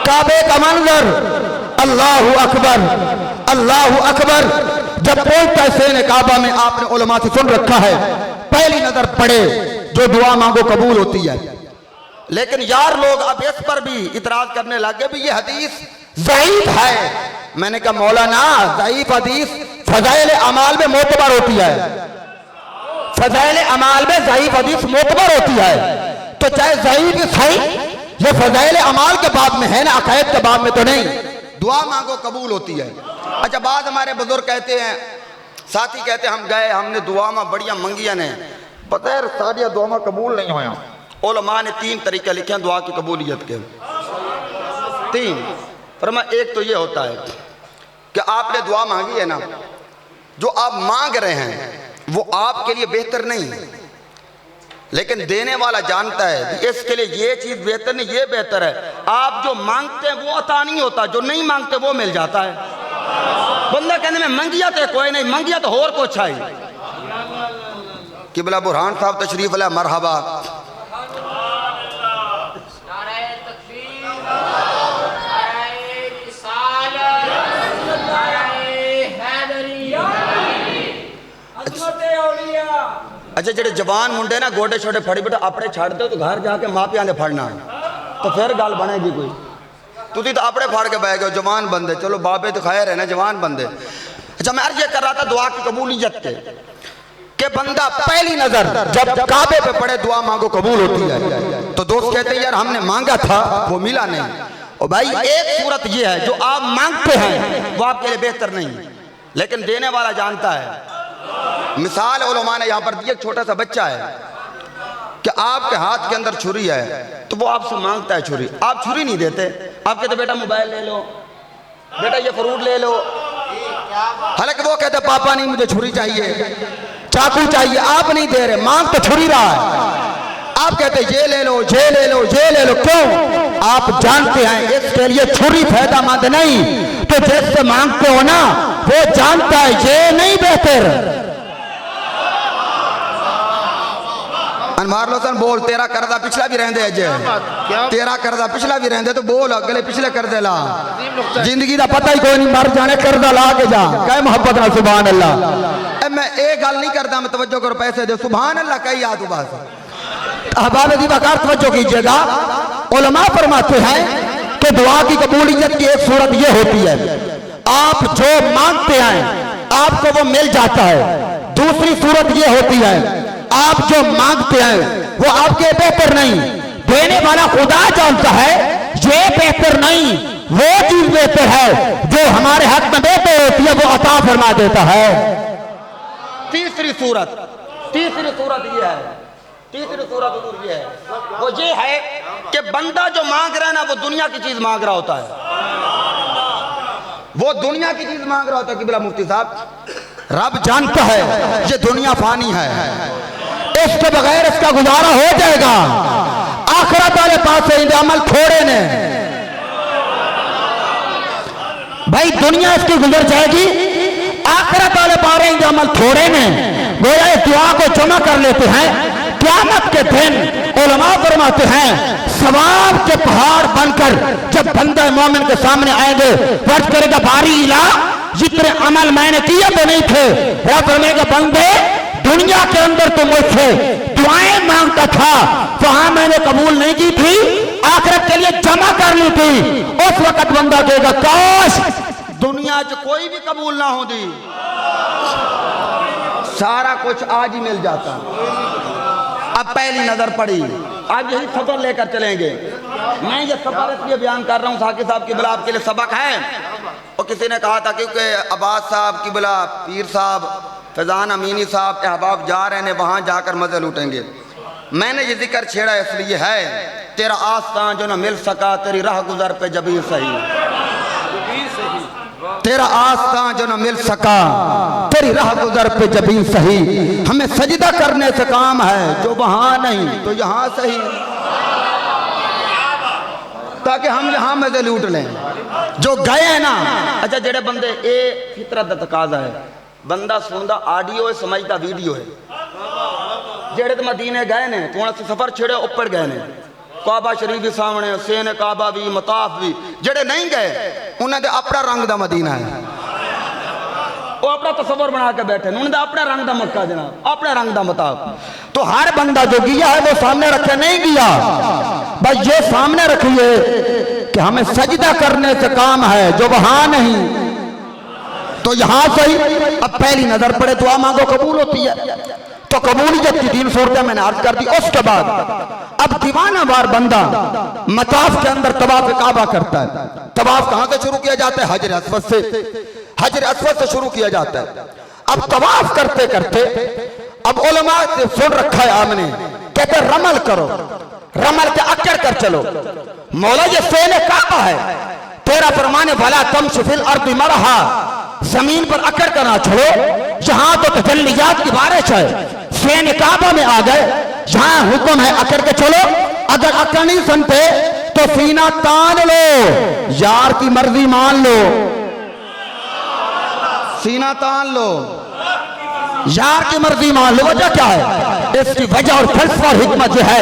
काबे का मंजर, अल्लाहु अकबर, अल्लाहु अकबर। जब पहुंचता है सेने काबा में, आपने उलमा से सुन रखा है, पहली नजर पड़े जो दुआ मांगो कबूल होती है। लेकिन यार लोग अब इस पर भी इतराज करने लगे भी ये हदीस ज़ईफ है। मैंने कहा मौलाना, ज़ईफ हदीस फज़ाइल अमाल में मोतबर होती है, फज़ाइल अमाल में ज़ईफ हदीस मोतबर होती है। तो चाहे ज़ईफ सही, ये फज़ाइल अमाल के बाब में है ना, अकायद के बाब में तो नहीं। दुआ मांगो कबूल होती है। अच्छा, बाद हमारे बुजुर्ग कहते हैं, साथी कहते हैं, हम गए, हमने दुआ में बढ़िया मंगिया ने, पता है सारिया दुआ में कबूल नहीं होया। उलमा ने 3 तरीके लिखे हैं दुआ की कबूलियत के, 3। फरमा एक तो ये होता है कि आपने दुआ मांगी है ना, जो आप मांग रहे हैं वो आपके लिए बेहतर नहीं, लेकिन देने वाला जानता है कि इसके लिए ये चीज बेहतर नहीं, ये बेहतर है। आप जो मांगते हैं वो अता नहीं होता, जो नहीं मांगते वो मिल जाता है। बंदा कहने में मंगिया तो कोई नहीं, मंगिया तो और कुछ है। किबला बुरहान साहब तशरीफ ला, मरहबा। अच्छा, जेडे जवान मुंडे ना गोडे छोटे फड़ी बेटा अपने छड़ दो तो घर जाके माँ प्या ने फड़ना, तो फिर गल बनेगी कोई। तुझी तो अपने फाड़ के बह गए जवान बंदे, चलो बाबे तो खैर है ना जवान बंदे। अच्छा, मैं अर्ज कर रहा था दुआ की कबूलियत के बंदा पहली नजर जब काबे पे पड़े दुआ मांगो कबूल होती है। तो दोस्त कहते हैं यार हमने मांगा था वो मिला नहीं। और भाई एक सूरत ये है, जो आप मांगते हैं वो आपके लिए बेहतर नहीं, लेकिन देने वाला जानता है। मिसाल उलमा ने यहाँ पर दी, एक छोटा सा बच्चा है कि आपके हाथ के अंदर छुरी है, तो वो आपसे मांगता है छुरी, आप छुरी नहीं देते, आप कहते बेटा मोबाइल ले लो, बेटा ये फ्रूट ले लो। हालांकि वो कहते पापा नहीं मुझे छुरी चाहिए, चाकू चाहिए, आप नहीं दे रहे, मांग तो छुरी रहा है। आप कहते ये ले लो, ये ले लो, ये ले लो। क्यों? आप जानते हैं इसके लिए छुरी फायदामंद नहीं। तो जैसे मांगते हो ना, वो जानता है ये नहीं बेहतर। अनवार लोसन बोल, तेरा कर्जा पिछला भी रहने अजय, तेरा कर्जा पिछला भी रहने तो बोल, अगले पिछले कर्जे ला। जिंदगी का पता ही कोई नहीं, मर जाने कर्जा ला के जा, कह मोहब्बत ना सुभान अल्लाह। मैं एक गल नहीं करता, मैं तवज्जो करो, पैसे दे सुभान अल्लाह कही याद बस। अहबाब दी वकार तवज्जो कीजिएगा, उलमा फरमाते हैं कि दुआ की कबूलियत की एक सूरत ये होती है, आप जो मांगते हैं आपको वो मिल जाता है। दूसरी सूरत ये होती है, आप जो मांगते हैं वो आपके बेहतर नहीं, देने वाला खुदा जानता है ये बेहतर नहीं, वो चीज बेहतर है जो हमारे हक में बेहतर होती है वो अता फरमा देता है। तीसरी सूरत ये है, तीसरी सूरत ये है, वो ये है कि बंदा जो मांग रहा है ना वो दुनिया की चीज मांग रहा होता है, वो दुनिया की चीज मांग रहा होता है। किबला मुफ्ती साहब, रब जानता है ये दुनिया फानी है, इसके बगैर इसका गुजारा हो जाएगा, आखिरत वाले पास से अमल थोड़े ने भाई, दुनिया इसकी गुजर जाएगी, आखिरत वाले पारे अमल थोड़े ने। गोया इस दुआ को जमा कर लेते हैं, क़यामत के दिन उलमा फरमाते हैं सवाब के पहाड़ बनकर जब बंदा मोमिन के सामने आएंगे, वर्ष करेगा बारी इला, जितने अमल मैंने किए तो नहीं थे, रब फरमाएगा बंदे दुनिया के अंदर तो मुझसे दुआएं मांगता था, वहां मैंने कबूल नहीं की थी, आखिरत के लिए जमा कर ली थी। उस वक्त बंदा कहेगा काश दुनिया च कोई भी कबूल ना होती, सारा कुछ आज ही मिल जाता। अब पहली नजर पड़ी, आज यही सफर लेकर चलेंगे। मैं ये सफर इसलिए बयान कर रहा हूँ साकी साहब की बिला आपके लिए सबक है। और किसी ने कहा था क्योंकि अब्बास साहब की बिला, पीर साहब, फैजान अमीनी साहब अहबाब जा रहे हैं, वहां जाकर मजे लूटेंगे। मैंने ये जिक्र छेड़ा इसलिए है, तेरा आस्था जो न मिल सका तेरी राह गुजर पे जबीर सही, तेरा आस्था जो न मिल सका तेरी राह गुजर पे जबीन सही। हमें सजदा करने से काम है, जो वहां नहीं तो यहां सही, ताकि हम यहां मजे लूट लें जो गए हैं ना। अच्छा, जेड़े बंदे ए फितरत दा तकाजा है, बंदा सुनदा ऑडियो है, समझदा वीडियो है। जेड़े तो मदीने गए ने, तो सफर छेड़े ऊपर गए ने, काबा शरीफ के सामने हुसैन काबा भी मताफ भी जेड़े नहीं गए उन्होंने अपना रंग दा मदीना है, वो अपना तस्वर बना के बैठे उन्होंने अपना रंग दा मक्का जनाब, अपने रंग दा मताफ। तो हर बंदा जो गया है वो सामने रखे नहीं गया, बस ये सामने रखिए कि हमें सजदा करने से काम है, जो वहां नहीं तो यहां सही। अब पहली नजर पड़े दुआ मांगो कबूल होती है, तो कबूलियत की 3 सूरतें मैंने अर्ज कर दी। उसके बाद अब दीवाना वार बंदा मताफ के अंदर तवाफ काबा करता है। तवाफ कहां से शुरू किया जाता है? हजर अस्वद से, हजर अस्वद से शुरू किया जाता है। अब तवाफ करते करते अब उलमा से सुन रखा है आपने, कहते रमल करो, रमल के अक्कर कर चलो। मौला ये सेने काबा है, तेरा फरमाने वाला तम सुफिल अर्द मरहा, जमीन पर अक्कर करना छोड़ो, जहां तो तजल्लियात की बारिश है। सेने काबा में आ गए, जहां हुक्म है अक्कर के चलो। अगर अक्कर नहीं सुनते तो सीना तान लो, यार की मर्जी मान लो, सीना तान लो, यार की मर्जी मान लो। वजह क्या है? इसकी वजह और फलसफा और हिकमत जो है,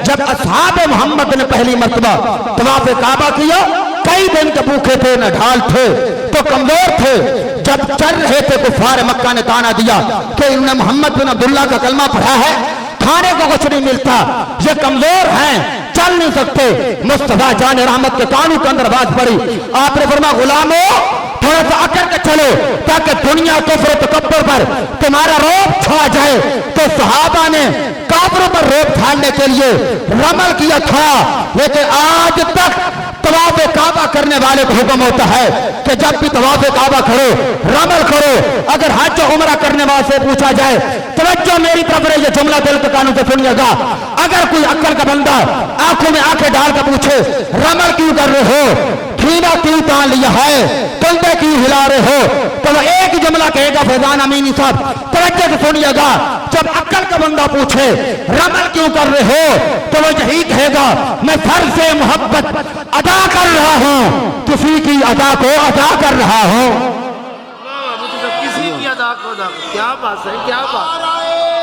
जब असहाब मोहम्मद ने पहली मर्तबा तवाफ काबा किया, कई दिन के भूखे थे, न ढाल थे, तो कमजोर थे। जब चल रहे थे कुफार मक्का ने ताना दिया कि इन्होंने मोहम्मद बिन अब्दुल्ला का कलमा पढ़ा है, खाने को कुछ नहीं मिलता, ये कमजोर हैं, चल नहीं सकते। मुस्तफा जान रहमत के कानों के अंदर बात पड़ी, आपने फरमाया गुलामो थोड़ा सा अकड़ के चलो ताकि दुनिया कुफ्र तकब्बुर पर तुम्हारा रोब छा जाए। तो सहाबा ने काफिरों पर रोब ढालने के लिए रमल किया था, लेकिन आज तक तवाफ काबा करने वाले को हुक्म होता है कि जब भी तवाफ काबा करो रमल करो। अगर हज उम्रा करने वाले से पूछा जाए, तवज्जो मेरी तरफ ये जुमला दिल के कानों से सुनिएगा, अगर कोई अक्ल का बंदा आंखों में आंखें डाल कर पूछे रमल क्यों कर रहे हो, खीरा क्यों तान लिया है, कंधे क्यों हिला रहे हो, तो वो एक जुमला कहेगा फैजान अमीनी साहब तवज्जो से सुनिएगा, जब अक्ल का बंदा पूछे रमल क्यों कर रहे हो तो वो यही कहेगा मैं फर्ज से मोहब्बत अदा कर रहा हूं, किसी की अदा को अदा कर रहा हूं, किसी की अदा को अदा। क्या बात है, क्या बात,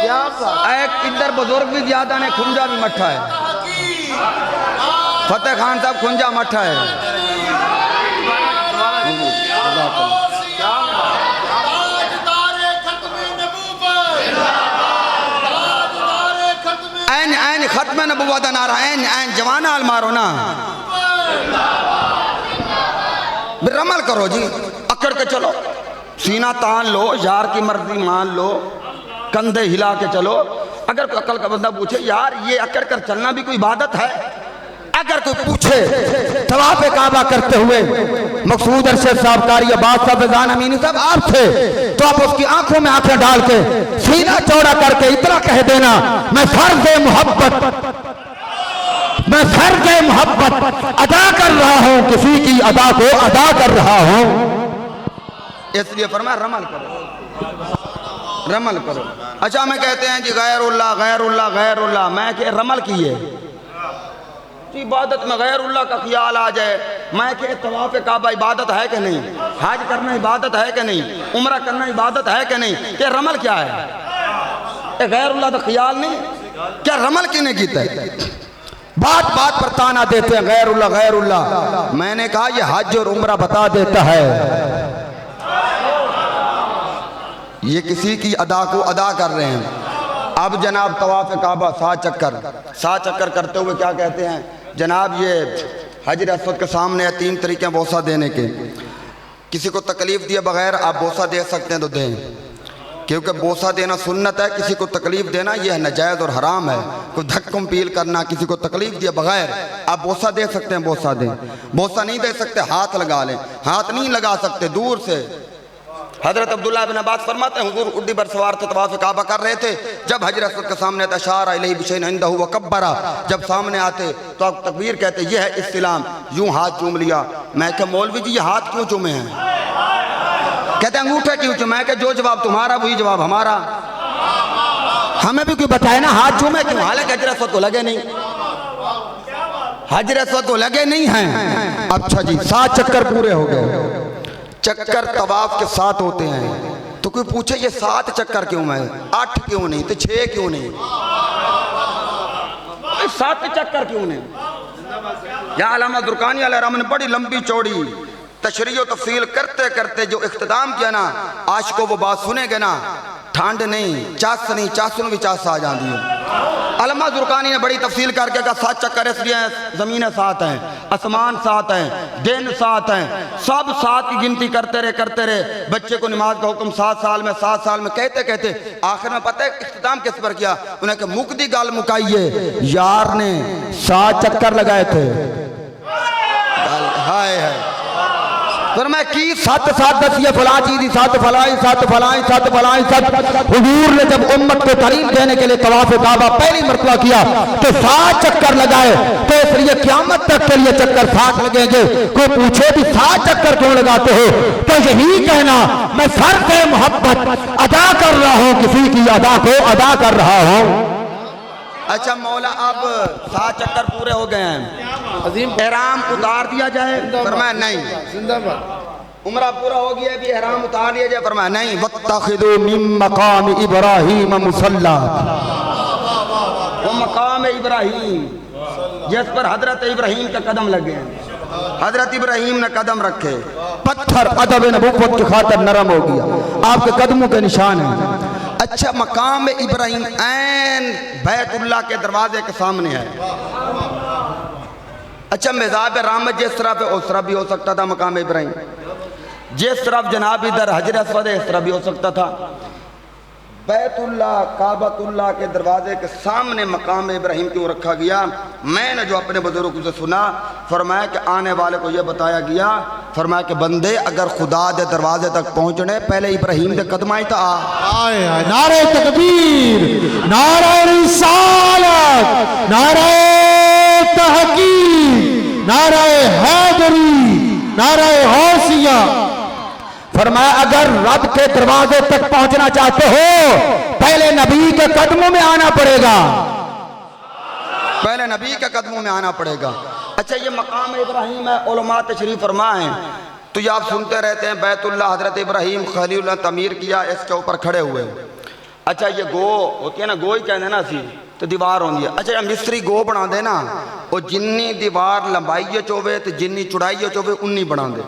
क्या बात। एक इधर बुजुर्ग भी ज्यादा ने, खुंजा भी मठा है, फतेह खान साहब खुंजा मठा है। ऐन ऐन खत्म नबुव्वत का नारा, ऐन ऐन जवाना आल मारो ना, रमल करो जी, अकड़ के चलो, सीना तान लो, यार की मर्जी मान लो, कंधे हिला के चलो। अगर कोई अकल का बंदा पूछे यार ये अकड़ कर चलना भी कोई इबादत है, अगर कोई पूछे तवाफ काबा करते हुए मकसूद अरशद साहब कारी अब्बास साहब फैजान अमीनी साहब आप थे, तो आप उसकी आंखों में आंखें डाल के सीना चौड़ा करके इतना कह देना मैं फर्ज मोहब्बत, मैं फर्ज मोहब्बत अदा कर रहा हूं, किसी की अदा को अदा कर रहा हूं। इसलिए फरमाया रमल करो, रमल करो। अच्छा मैं कहते हैं जी गैरुल्लाह गैरुल्लाह गैरुल्लाह, मैं कि रमल की है इबादत में गैरुल्लाह का ख्याल आ जाए, मैं कि तवाफ काबा इबादत है कि नहीं, हज करना इबादत है कि नहीं, उम्रा करना इबादत है कि नहीं, ये रमल क्या है? गैरुल्लाह का ख्याल नहीं, क्या रमल किने कीता है? बात बात पर ताना देते हैं गैरुल्लाह गैरुल्लाह। मैंने कहा ये हज और उम्रा बता देता है, ये किसी की अदा को अदा कर रहे हैं। अब जनाब तवाफ काबा 7 चक्कर करते हुए क्या कहते हैं जनाब, ये हजर अस्वद के सामने है 3 तरीके बोसा देने के। किसी को तकलीफ दिए बगैर आप बोसा दे सकते हैं तो दें, क्योंकि बोसा देना सुन्नत है, किसी को तकलीफ देना यह नाजायज़ और हराम है। कोई धक्कम पील करना, किसी को तकलीफ दिए बगैर आप बोसा दे सकते हैं, बोसा दें। बोसा नहीं दे सकते हाथ लगा लें, हाथ नहीं लगा सकते दूर से। हजरत अब्दुल्लाह बिन अब्बास फरमाते हैं हुजूर उड्डी पर सवार थे, तवाफ काबा कर रहे थे, जब हजर अस्वद के सामने तशारा इलैहि बिशैइन इंदहु व कब्बरा, जब सामने आते तो आप तकबीर कहते यह है इस्लाम, यूं हाथ चूम लिया। मैं क्या मौलवी जी ये हाथ क्यों चूमे हैं? कहते अंगूठे क्यों चूमे? मैं क्या जो जवाब तुम्हारा वही जवाब हमारा, हमें भी कोई बताए ना हाथ चूमे क्यों, हालांकि हजर अस्वद को लगे नहीं, हजर अस्वद को लगे नहीं हैं। अच्छा जी 7 चक्कर पूरे हो गए, चक्कर तवाफ के 7 होते हैं, तो कोई पूछे ये 7 चक्कर क्यों है, 8 क्यों नहीं, तो 6 क्यों नहीं? 7 चक्कर क्यों ने? या अल्लामा दुरकानी अलैहिर्रहम ने बड़ी लंबी चौड़ी तशरीह तफसील करते करते जो इख्तिताम किया ना, आज को वो बात सुनेंगे ना, ठंड नहीं चास नहीं चासुन भी चास आ जाती है। अल्लामा दुरकानी ने बड़ी तफसील करके कहा 7 चक्कर इसलिए ज़मीनें 7 हैं, आसमान 7 हैं, दिन 7 हैं, सब 7 की गिनती करते रहे। बच्चे को नमाज का हुक्म 7 साल में 7 साल में कहते कहते आखिर में पता है इख्तिताम किस पर किया? उन्हें कहा मुकदी गाल मुकाइए, यार ने 7 चक्कर लगाए थे। हाय हाय फरमाया की 7 दसिए फलां चीज़ 7 फलाई 7 फलाई 7 फलाई 7। हुजूर ने जब उम्मत को तालीम देने के लिए तवाफ़ काबा पहली मरतबा किया तो 7 चक्कर लगाए। तो इसलिए क़यामत तक के लिए चक्कर 7 लगेंगे। कोई पूछे भी 7 चक्कर क्यों लगाते हो, तो यही कहना मैं फर्ज़ मोहब्बत अदा कर रहा हूँ, किसी की अदा को अदा कर रहा हूँ। अच्छा मौला अब 7 चक्कर पूरे हो गए हैं, अजीम एहराम उतार दिया जाए? फरमाया नहीं। जिंदाबाद। उम्रा पूरा हो गया भी एहराम उतार लिया जाए? फरमाया नहीं। वत्तखिदू मिन मकाम इब्राहीम मुसल्ला, वो मकाम इब्राहीम जिस पर हजरत इब्राहीम का कदम लगे हैं, हजरत इब्राहीम ने कदम रखे, पत्थर अदब नबुव्वत की खातिर नरम हो गया, आपके कदमों के निशान हैं। अच्छा मकाम इब्राहीम ऐन बैतुल्लाह के दरवाजे के सामने है। अच्छा मेज़ाब रहमत जिस तरफ है उस तरफ भी हो सकता था मकाम इब्राहीम, जिस तरफ जनाब इधर हजर अस्वद है इस तरफ भी हो सकता था। बैतुल्लाह काबतुल्लाह के दरवाजे के सामने मकाम इब्राहीम क्यों रखा गया? मैंने जो अपने बुजुर्गों से सुना, फरमाया कि आने वाले को यह बताया गया, फरमाया कि बंदे अगर खुदा के दरवाजे तक पहुंचने पहले इब्राहीम के कदम आई था। नारे तकबीर, नारे रिसालत, नारे तहकीक, नारे हैदरी, नारे हौसिया। फरमाया अगर रब के दरवाजे तक पहुंचना चाहते हो पहले नबी के कदमों में आना पड़ेगा, पहले नबी के कदमों में आना पड़ेगा। अच्छा ये मकाम इब्राहीम है, उलमा तशरीफ फरमा है, तो ये आप सुनते रहते हैं बैतुल्लाह हजरत इब्राहीम खलीलुल्लाह तमीर किया, इसके ऊपर खड़े हुए। अच्छा ये गो होती है ना, गो ही कहते ना सी तो दीवार होती है। अच्छा मिस्त्री गो बना दे ना, वो जिन्नी दीवार लंबाई चोवे तो जिन्नी चौड़ाई चोवे उन्नी बना दे।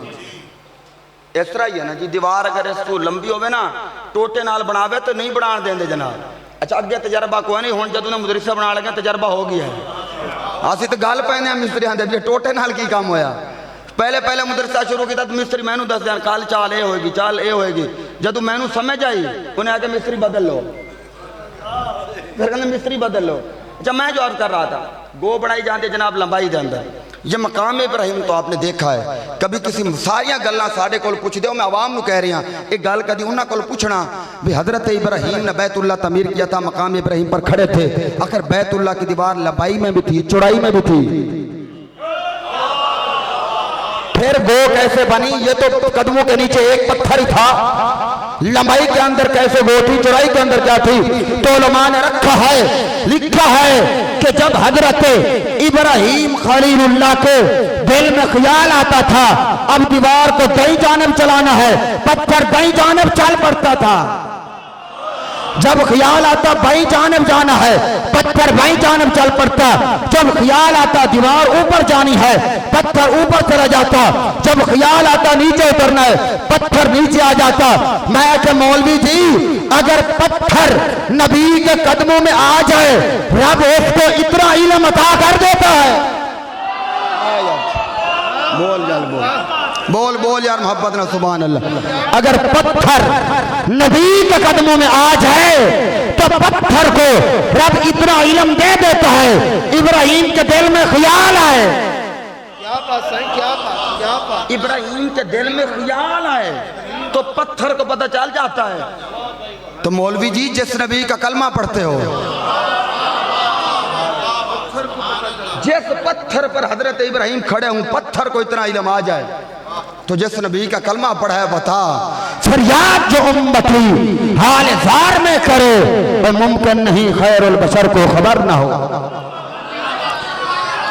इस तरह ही है ना जी, दीवार अगर इसको लंबी होवे ना टोटे नाल बनावे तो नहीं बना देंगे जनाब। अच्छा अगे तजर्बा कोई नहीं, हुण जदों ने मुदरिसा बना लगे तजर्बा हो गया है। असीं तो गल पैने मिस्त्री आंदे भी टोटे नाल की काम होया। पहले पहले मुदरिसा शुरू किया तो मिस्त्री मैनू दस देन कल चाल ये होएगी, चाल ये होएगी। जदों मैनू समझ आई उन्हें आके मिस्त्री बदल लो, फिर कहते मिस्त्री बदल लो। अच्छा मैं जो अर्ज कर रहा था गो बनाई जाती जनाब लंबाई के अंदर, ये मकाम इब्राहीम तो आपने देखा है। कभी किसी सारिया गल्लां साडे कोल पुछ दो, मैं आवाम नूं कह रही हाँ एक गल कभी उन्होंने कोल पूछना भी हजरत इब्राहीम ने बैतुल्लाह तमीर किया था, मकाम इब्राहीम पर खड़े थे, आखिर बैतुल्लाह की दीवार लंबाई में भी थी चौड़ाई में भी थी, फिर गो कैसे बनी? ये तो कदमों के नीचे एक पत्थर ही था, लंबाई के अंदर कैसे गो थी, चौड़ाई के अंदर क्या थी? तो उलमा ने रखा है, लिखा है कि जब हजरत इब्राहीम खलीलुल्लाह के दिल में ख्याल आता था अब दीवार को दाईं जानिब चलाना है, पत्थर दाईं जानिब चल पड़ता था। जब ख्याल आता बाईं जानिब जाना है पत्थर बाईं जानिब चल पड़ता। जब ख्याल आता दीवार ऊपर जानी है पत्थर ऊपर चला जाता। जब ख्याल आता नीचे उतरना है पत्थर नीचे आ जाता। मैं कि मौलवी जी अगर पत्थर नबी के कदमों में आ जाए रब उसको इतना इल्म अता कर देता है। बोल जल बोल बोल यार मोहब्बत ना सुभान अल्लाह। अगर पत्थर नबी के कदमों में आ जाए तो पत्थर को रब इतना इल्म दे देता है इब्राहीम के दिल में ख्याल आए। क्या बात है, क्या बात, क्या बात। इब्राहीम के दिल में ख्याल आए तो पत्थर को पता चल जाता है। तो मौलवी जी जिस नबी का कलमा पढ़ते हो, जिस पत्थर पर हजरत इब्राहीम खड़े हूं पत्थर को इतना इल्म आ जाए तो जिस नबी का कलमा पढ़ा है बता फरियाद जो उम्मती हाल ज़ार में करे वो मुमकिन नहीं खैरुल बशर को खबर ना हो।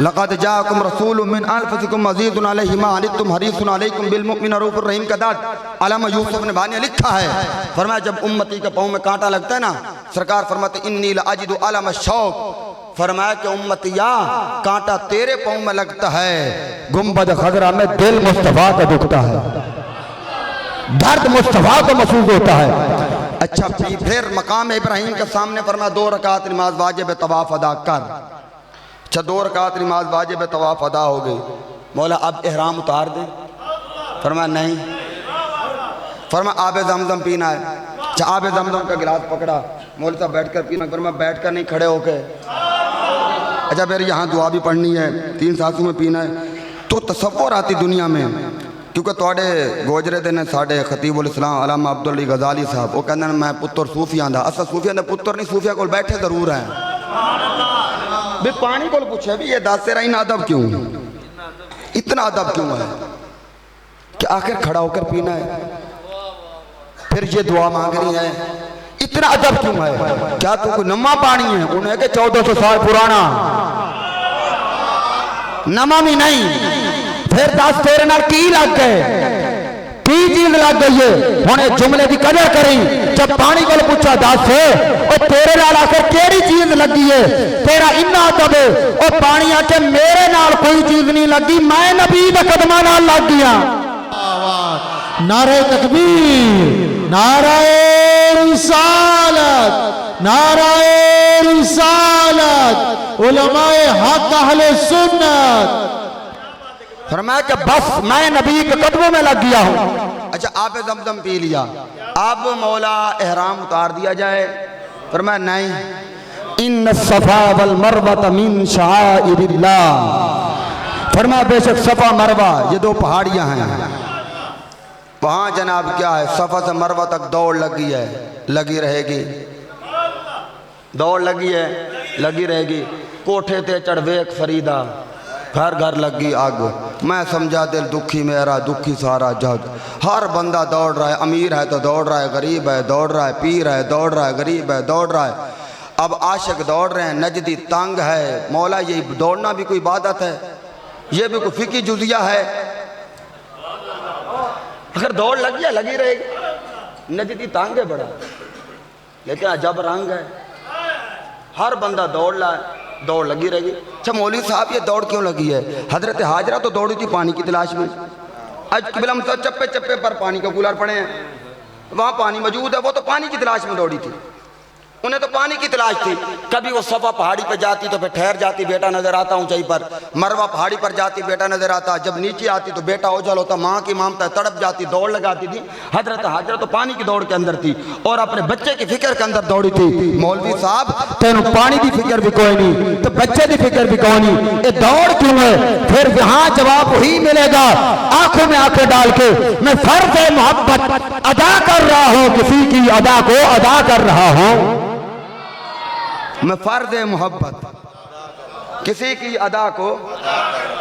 लक़द जाअकुम रसूलुम मिन अनफुसिकुम अज़ीज़ुन अलैहि मा अनित्तुम हरीसुन अलैकुम बिल मुमिनीना रऊफ़ुर रहीम का दाद अल्लामा यूसुफ ने बानी लिखा है। फरमाया जब उम्मती के पाँव में कांटा लगता है ना सरकार फरमाते इन्नी लअजिदु अलम शौक़ फरमाया कि उम्मतिया कांटा तेरे पाँव में लगता है, गुंबद खजरा में दिल मुस्तफा का दुखता है, दर्द मुस्तफा को महसूस होता है। अच्छा फिर मकाम इब्राहिम के सामने फरमाया 2 रकात नमाज वाजिब तवाफ अदा कर। अच्छा 2 रकात नमाज वाजिब तवाफ अदा हो गई। मौला अब एहराम उतार दे। फरमाया नहीं। फरमाया आब जमजम पीना है। अच्छा आब जमजम का गिलास पकड़ा, मौलवी साहब बैठ कर पीना। फरमाया बैठ कर नहीं, खड़े होके। अच्छा फिर यहाँ दुआ भी पढ़नी है, 3 सांसों में पीना है। तो तसव्वुर आती दुनिया में, क्योंकि थोड़े गोजरे दिन साढ़े खतीबुल इस्लाम अल्लामा अब्दुल अली गजाली साहब वो कहते हैं मैं पुत्र सूफिया दा। असा सूफिया दे पुत्र नहीं, सूफिया को बैठे जरूर हैं। भी पानी को पूछे भी ये दस तेरा इन अदब क्यों, इतना अदब क्यों है कि आखिर खड़ा होकर पीना है, फिर ये दुआ मांगनी है, इतना अदब क्यों है? क्या तू कोई नवा पानी है? उन्हें के 1400 साल पुराना नमा भी नहीं। फिर दस तेरे नाल की लग गए, की चीज लग गई है? हुणे जुमले की कदर करी। जब पानी को पूछा दस और तेरे नाल आखिर केड़ी चीज लगी है? तेरा इन्ना अदब है। और पानी आके मेरे नाल कोई चीज नहीं लगी, मैं नबी दे कदमां नाल लग गया। नारे तकबीर, नारे रिसालत, नारे रिसालत, उलमाए हक अहले सुन्नत। फरमाया कि बस मैं नबी के कदमों में लग गया हूँ। अच्छा आप जमजम पी लिया, अब मौला एहराम उतार दिया जाए। फरमाया नहीं, इन सफा वल मरवा मिन शाइरिल्लाह। फरमाया बेशक सफा मरवा ये 2 पहाड़ियां हैं, वहां जनाब क्या है, सफा से मरवा तक दौड़ लगी है, लगी रहेगी, दौड़ लगी है, लगी रहेगी। कोठे ते चढ़वेक फरीदा, घर घर लगी आग। मैं समझा दिल दुखी मेरा, दुखी सारा जग। हर बंदा दौड़ रहा है, अमीर है तो दौड़ रहा है, गरीब है दौड़ रहा है, पीर है दौड़ रहा है, गरीब है दौड़ रहा है। अब आशिक दौड़ रहे हैं, नजदी तंग है। मौला ये दौड़ना भी कोई इबादत है? ये भी कोई फिकी जुजिया है? अगर दौड़ लगी है लगी रहेगी। नजदी तंग है बड़ा, लेकिन अजब रंग है। हर बंदा दौड़ रहा है, दौड़ लगी रहेगी। अच्छा मौलवी साहब ये दौड़ क्यों लगी है? हजरत हाजरा तो दौड़ी थी पानी की तलाश में। आज किबला मुस्तफा चप्पे चप्पे पर पानी का कूलर पड़े हैं, वहाँ पानी मौजूद है, वो तो पानी की तलाश में दौड़ी थी, उन्हें तो पानी की तलाश थी। कभी वो सफा पहाड़ी पर जाती तो फिर ठहर जाती, बेटा नजर आता ऊंचाई पर। मरवा पहाड़ी पर जाती, बेटा नजर आता। जब नीचे आती तो बेटा ओझल होता, माँ की ममता तड़प जाती, दौड़ लगाती थी। हजरत हाजरा तो पानी की दौड़ के अंदर थी और अपने बच्चे की फिक्र के अंदर दौड़ी थी। मौलवी साहब तेन पानी की फिक्र भी कोई नहीं तो बच्चे की फिक्र भी कोई नहीं, ये दौड़ क्यों है? फिर यहाँ जवाब वही मिलेगा, आंखों में आंखें डाल के मैं फर्ज मोहब्बत अदा कर रहा हूँ, किसी की अदा को अदा कर रहा हूँ। मैं फर्ज मोहब्बत किसी की अदा को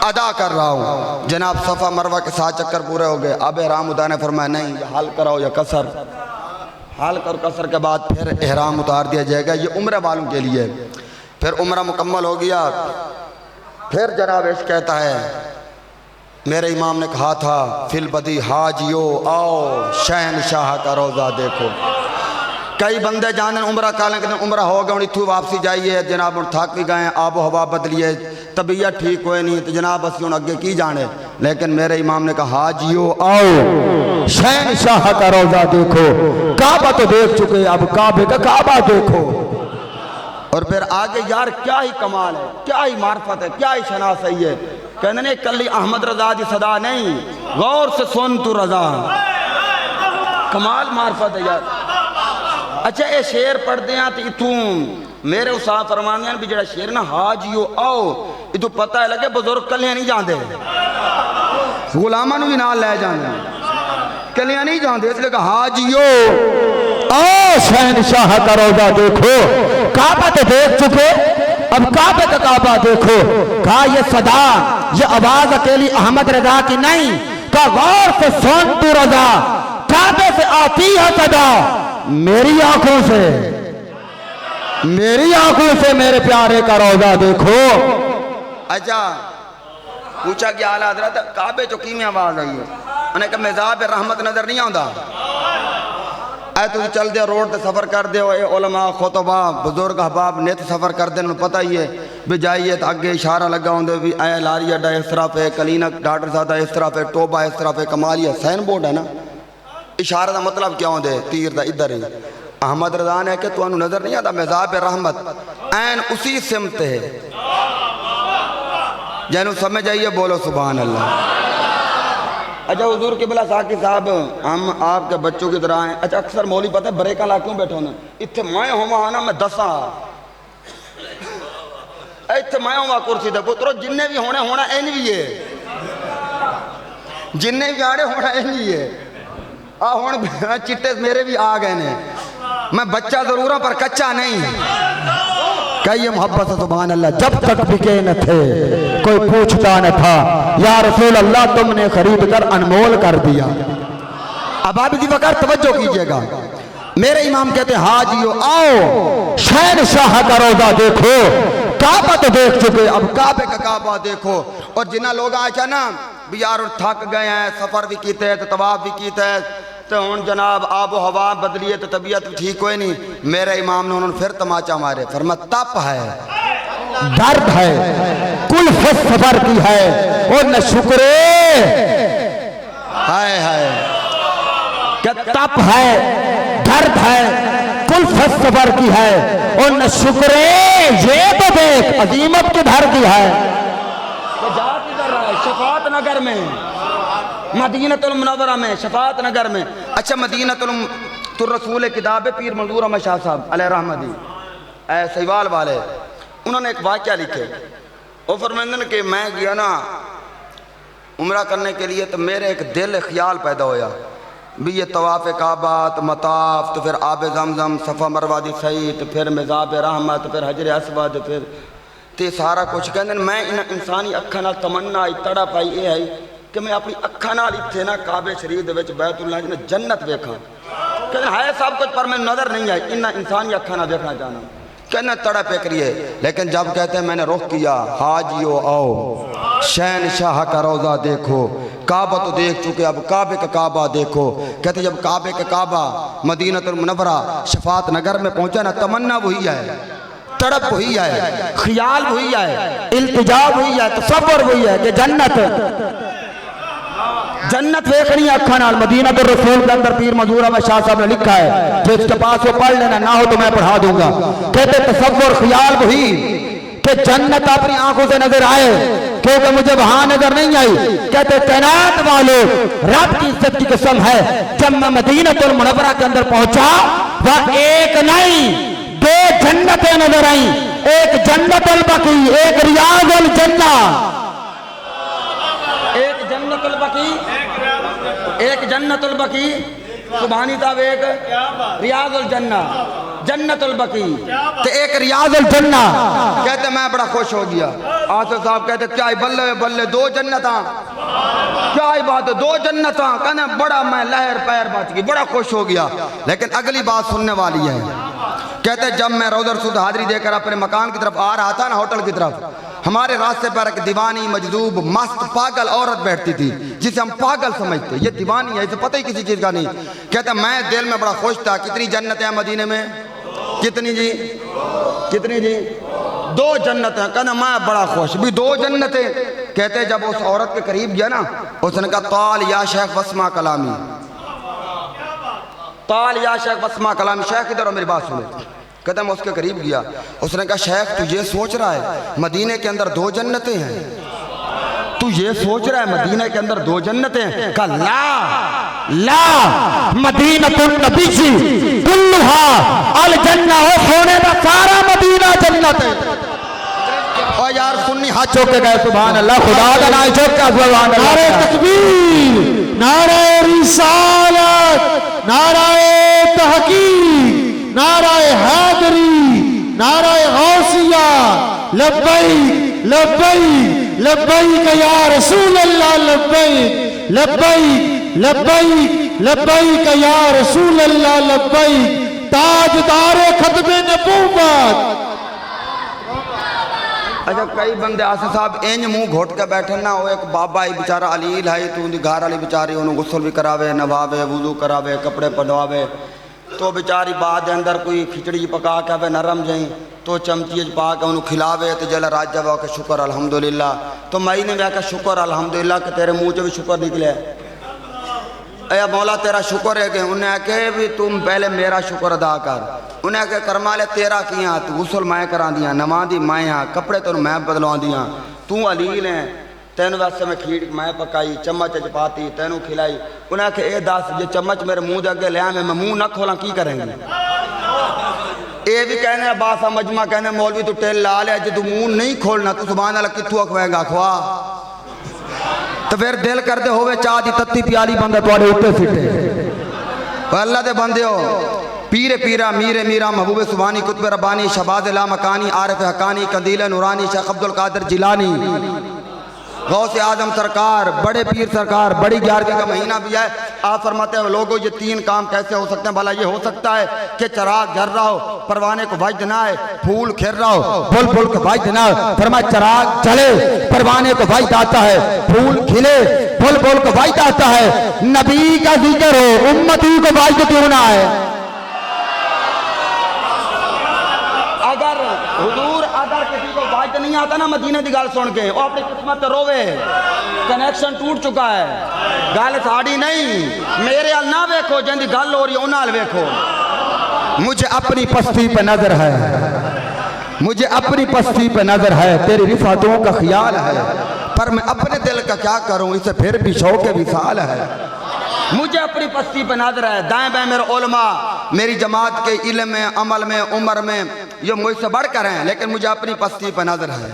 अदा कर रहा हूँ। जनाब सफ़ा मरवा के 7 चक्कर पूरे हो गए। अब एहराम उतारने फरमाया नहीं, ये हल कराओ या कसर। हल कर कसर के बाद फिर एहराम उतार दिया जाएगा, ये उम्र वालों के लिए। फिर उम्र मुकम्मल हो गया, फिर जनाब इश्क कहता है, मेरे इमाम ने कहा था फिल बदी हाजियो आओ शहनशाह का रोज़ा देखो। कई बंदे जाने उम्र काले उम्र हो गए, इतू वापसी जाइए जनाब, हम थक भी गए, आबो हवा बदलिए, तबीयत ठीक हुए नहीं तो जनाब असी हूँ अगे की जाने। लेकिन मेरे इमाम ने कहा हाजियो आओ शहनशाह का रोज़ा देखो। काबा तो देख चुके, अब काबे का काबा देखो। और फिर आगे यार क्या ही कमाल है, क्या ही मार्फत है, क्या ही शनासई है। कहने ने कल अहमद रजा की सदा नहीं, गौर से सुन तू रजा। कमाल मार्फत है यार। अच्छा ये शेर पढ़ते हैं तो इतू मेरे उसाद फरमाने भी जरा शेर ना हाजियो आओ, इतू पता है लगे बुजुर्ग कलियां नहीं जाते, गुलामा भी नाल ले जाने, कलियां नहीं जाते, इसलिए कहा हाजियो आओ शहनशाह का रोज़ा देखो। काबा तो देख चुके, अब काबे का काबा देखो। कहा ये सदा ये आवाज अकेली अहमद रजा की नहीं, का गौर से सुन तू रजा, काबे से आती है सदा मेरी आंखों से, मेरी आंखों से मेरे प्यारे का रोज़ा देखो। अच्छा पूछा कि आला हज़रत काबे चो की में आवाज आई है? उन्हें कहा मेज़ाब रहमत नजर नहीं आता। ऐ तुम चल दे रोड ते सफ़र कर दे उलमा खुतबा बुजुर्ग अहबाब नित सफ़र कर दे पता ही है भी जाइए तो अगे इशारा लगा होंगे भी ऐ लारी अड्डा इस तरफ है, कलीनक डॉक्टर साहब इस तरफ है, टोबा इस तरफ है, कमालिया साइन बोर्ड है ना। इशारे का मतलब क्या होंगे तीर का इधर ही। अहमद रजा ने कि तुहानू नजर नहीं आता मेजाब रहमत ऐन उसी सिमत है जैनू समझ आइए बोलो सुभान अल्लाह। अच्छा हुजूर किबला साकी साहब हम आपके बच्चों की तरह हैं। अच्छा अक्सर मौली पता है ब्रेक ला क्यों बैठे होना इतने मैं होवा ना मैं दसा इतने मैं होवा कुर्सी ते पुत्रो जिन्ने भी होने होना इन भी है जिन्ने भी आने होना इन भी है। आ हुण चिट्टे मेरे भी आ गए ने मैं बच्चा जरूर हूं पर कच्चा नहीं। कहिए मोहब्बत से सुभान अल्लाह। जब तक बिके न थे कोई पूछता न था या रसूल अल्लाह तुमने खरीद कर अनमोल कर दिया। अब आप इसी वक्त तवज्जो कीजिएगा। मेरे इमाम कहते हैं हाजियो आओ शहनशाह का रोजा देखो, काबा तो देख चुके अब काबे का काबा देखो। और जिन्ना लोग आया ना भी यार थक गए हैं सफर भी कीते तो तवाफ भी कीते तो हूँ जनाब आबो हवा बदली है तो तबीयत ठीक हुई नहीं। मेरे इमाम ने उन्होंने फिर तमाचा मारे फरमा तप है, दर्द है, कुल सफर की है और न शुक्रे है क्या तप है, दर्द है, कुल सफर की है और न शुक्रे ये तो देख अजीमत की धर की है। तो जा किधर रहा है? शफात नगर में, मदीनतुल मुनव्वरा में, शफात नगर में। अच्छा मदीनतुल रसूल किताब पीर मंजूर अहमद शाह साहब अलैह रहमदी सहीवाल वाले उन्होंने एक वाक़या लिखे। वो फरमाते कि मैं गया ना उम्रा करने के लिए तो मेरे एक दिल ख्याल पैदा होया भी ये तवाफ़ काबा तो मताफ तो फिर आब जमजम सफ़ा मरवादी सही तो फिर मिजाब रहमत फिर हजर असवद फिर तो सारा कुछ कहते मैं इन इंसानी अखा नाल तमन्ना आई तड़प आई ये आई कि मैं अपनी अखा नाल इत्थे ना काबे शरीफ दे बैतुल्लाह ने जन्नत वेखा। कहते है सब कुछ पर मैं नज़र नहीं आई इन इंसानी अखा ना देखना चाहना कहना तड़प एक रही है। लेकिन जब कहते हैं मैंने रुख किया हाजियो आओ शहनशाह का रोज़ा देखो, काबा तो देख चुके अब काबे का काबा देखो। कहते जब काबे का काबा मदीनतुल मुनव्वरा शफात नगर में पहुंचा ना तमन्ना वही है, तड़प हुई है, ख्याल हुई है, इल्तिजाब हुई है, तसव्वुर हुई है कि जन्नत देखनी अखा नाल। मदीनतुल रसूल के अंदर पीर मंजूर अहमद शाह साहब ने लिखा है जो इसके पास वो पढ़ लेना ना हो तो मैं पढ़ा दूंगा। कहते तसव्वुर ख्याल हुई कि जन्नत अपनी आंखों से नजर आए क्योंकि मुझे वहां नजर नहीं आई। कहते तैनात वाले रब की इज्जत की कसम है जब मैं मदीनतुल मुनव्वरा के अंदर पहुंचा वह एक नहीं दो जन्नतें नजर आई, एक जन्नतुल बकी एक रियाजुल जन्ना, एक जन्नतुल बकी एक जन्नतुल बकी सुभानी साहब एक रियाजुल जन्ना जन्नतुल बकी तो एक रियाजुल जन्ना। कहते मैं बड़ा खुश हो गया। आसिफ साहब कहते क्या बल्ले बल्ले दो जन्नता क्या बात है दो जन्नता कहने बड़ा मैं लहर पैर बात की बड़ा खुश हो गया। लेकिन अगली बात सुनने वाली है। कहते जब मैं रोज़ा रसूल हाजिरी देकर अपने मकान की तरफ आ रहा था ना होटल की तरफ हमारे रास्ते पर एक दीवानी मजदूब मस्त पागल औरत बैठती थी जिसे हम पागल समझते ये दीवानी है इसे पता ही किसी चीज़ का नहीं। कहते मैं दिल में बड़ा खुश था। कितनी जन्नतें हैं मदीने में? कितनी जी? कितनी जी? दो जन्नतें। कहना मैं बड़ा खुश भी दो जन्नतें। कहते जब उस औरत के करीब गया ना उसने कहा ताल या शेख वस्मा कलामी, ताल या शेख वस्मा कलामी। शेख इधर मेरी बात सुनो। कहता मैं उसके करीब गया उसने कहा शेख तू ये सोच रहा है मदीने के अंदर दो जन्नतें हैं? तू ये सोच रहा है मदीने के अंदर दो जन्नतें हैं? कहा ला ला मदीनतुन नबी कुल्लुहा अल जन्ना हो सोने का सारा मदीना जन्नत है। और यार सुन्नी हाथ चौक के गए सुभान अल्लाह खुदा का नाम चौक का सुभान अल्लाह। नारे तकबीर, नारे रिसालत, नारे तहकीक, नाराए हैदरी, नाराए गौसिया, लब्बैक लब्बैक लब्बैक या रसूल अल्लाह, लब्बैक लब्बैक लब्बैक लब्बैक या रसूल अल्लाह, लब्बैक ताजदारे खत्मे नबूवत। अच्छा कई बंदे आसिफ साहब इंज मुंह घोट के बैठे ना वो एक बाबा ही बेचारा अलील है तू घर वाली बेचारी उन्होंने गुस्ल भी करावे नवावे वुजू करावे कपड़े पहनवावे तो बेचारी बाद के अंदर कोई खिचड़ी पका के वे नरम जाई तो चमची पा के उन्होंने खिलावे तो जल राज जब के शुक्र अल्हम्दुलिल्लाह। तो मई ने क्या शुक्र अल्हम्दुलिल्लाह कि तेरे मुँह से भी शुक्र निकले। अया मौला तेरा शुक्र है कि उन्हें आके भी तुम पहले मेरा शुक्र अदा कर। उन्हें आके करमा ले तेरा किया तू गुसल मैं करा दियाँ नमाजी मैं हाँ कपड़े तेन मैं बदलवा दियाँ तू अलील है तेन वास्ते मैं खीर मैं पकाई चम्मच च पाती तेनू खिलाई। उन्हें आके ए दस जे चम्मच मेरे मुँह के अगे लिया मैं मुँह ना खोला की करेंगे। ये भी कहने बासा मजमा कहने मौलवी तू तेल ला लिया जो तू मुँह नहीं खोलना तू सुभान अल्लाह कितू अखवाएगा खवा। तो फिर दिल करते होवे चाह दी तत्ती प्याली बंदा थोड़े उत्ते सिटे अल्लाह दे बंदे हो पीरे पीरा मीरे मीरा महबूब सुबानी कुतुब रब्बानी शबाज ला मकानी आरिफ हकानी कंदील नूरानी शेख अब्दुल कादिर जिलानी गौस आजम सरकार बड़े पीर सरकार बड़ी 11वीं का महीना भी है। आप फरमाते हैं लोगों ये 3 काम कैसे हो सकते हैं। भला ये हो सकता है कि चराग जल रहा हो परवाने को वजद ना आए फूल खिल रहा हो बुलबुल को वजद ना हो। फरमाया चराग जले परवाने को वजद आता है फूल खिले बुलबुल को वजद आता है। नबी का जिक्र हो उम्मती को वजद क्यों ना आए। अगर हुजूर अगर किसी को वाज नहीं आता ना मदीने की गल सुन के वो अपनी किस्मत रोवे कनेक्शन टूट चुका है। गल साड़ी नहीं मेरे अल ना वेखो जिंदी गल हो रही है उन्हां अल वेखो। मुझे अपनी पस्ती पे नजर है मुझे अपनी पस्ती पे नजर है तेरी रिफातों का ख्याल है पर मैं अपने दिल का क्या करूं इसे फिर भी शौक विसाल है। मुझे अपनी पस्ती पे नजर है दाएं बाएं मेरे उलमा मेरी जमात के इल्म में अमल में उम्र में ये मुझसे बढ़कर हैं लेकिन मुझे अपनी पस्ती पे नजर है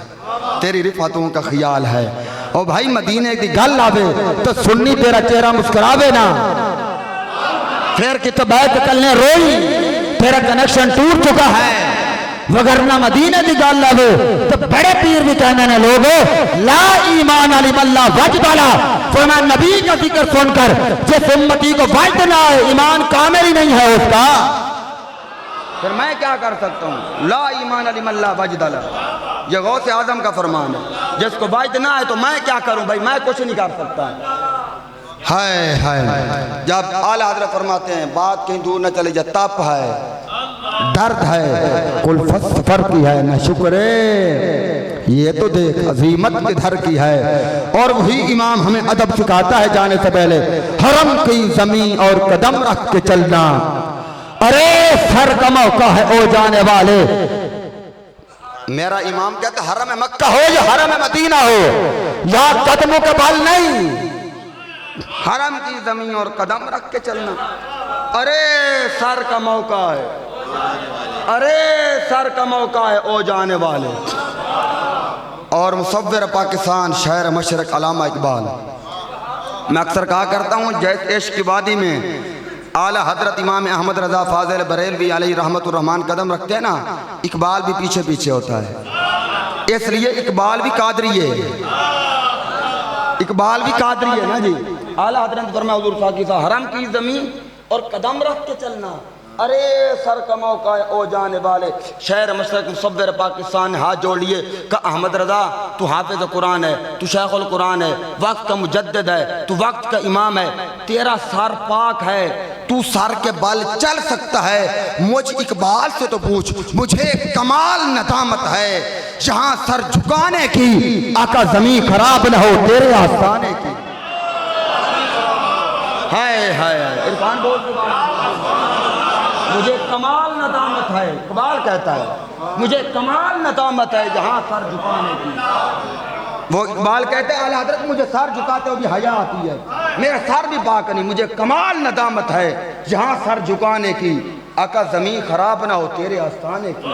तेरी रिफातों का ख्याल है। और भाई मदीने की गल आवे तो सुन्नी तेरा चेहरा मुस्कुरावे ना फिर कि तो बैठ कलने रोई तेरा कनेक्शन टूट चुका है। वगरना मदीने की गल आवे तो बड़े पीर भी कहने ने लोग ला ईमान अली मल्ला वजदाला फरमाया नबी का जिक्र सुनकर जिस उम्मती को वजद ना है ईमान कामिल ही नहीं है उसका। फिर मैं क्या कर सकता हूँ ला ईमान अली मल्ला वजदाला ये गौसे आजम का फरमान है। जिसको वजद ना है तो मैं क्या करूँ भाई मैं कुछ नहीं कर सकता। हाय हाय जब आला हज़रत फरमाते हैं बात कहीं दूर न चले जा तप है दर्द है कुल्फत सफर की है न शुक्र ये तो देख अजीमत के धर की है। और वही इमाम हमें अदब सिखाता है जाने से पहले हरम की जमीन और कदम रख के चलना। अरे सर का मौका है ओ जाने वाले मेरा इमाम कहता हरम मक्का हो या हरम मदीना हो या कदमों का बल नहीं हरम की जमीन और कदम रख के चलना। अरे सर का मौका है अरे सर का मौका है ओ जाने वाले। और मुसव्विर पाकिस्तान शहर मशरक अल्लामा इकबाल मैं अक्सर कहा करता हूँ जैसे इश्क की वादी में आला हजरत इमाम अहमद रजा फाजिल बरेलवी अलैहि रहमतुर रहमान कदम रखते हैं ना इकबाल भी पीछे पीछे होता है इसलिए इकबाल भी कादरी है इकबाल भी कादरी है ना जी। आला हजरत फरमाया हुजूर साकी सा हरम की जमीन और कदम रख के चलना। अरे सर का मौका है ओ जाने वाले शहर मशरक मुसव्विर पाकिस्तान ने हाथ जोड़ लिए का अहमद रजा तू हाफिज कुरान है तू शेखुल कुरान है वक्त का मुजद्दिद है तू वक्त का इमाम है तेरा सर पाक है तू सर के बल चल सकता है। मुझ इकबाल से तो पूछ मुझे कमाल नदामत है जहां सर झुकाने की आका जमीन खराब न हो तेरे आस्थाने की। हाय हाय इरफान बोल मुझे कमाल नदामत है इकबाल कहता है मुझे कमाल नदामत है जहां सर झुकाने की। वो इकबाल कहते हैं आला हज़रत मुझे सर झुकाते हुए भी हया आती है मेरा सर भी पाक नहीं मुझे कमाल नदामत है जहां सर झुकाने की आका जमीन खराब ना हो तेरे आस्थाने की।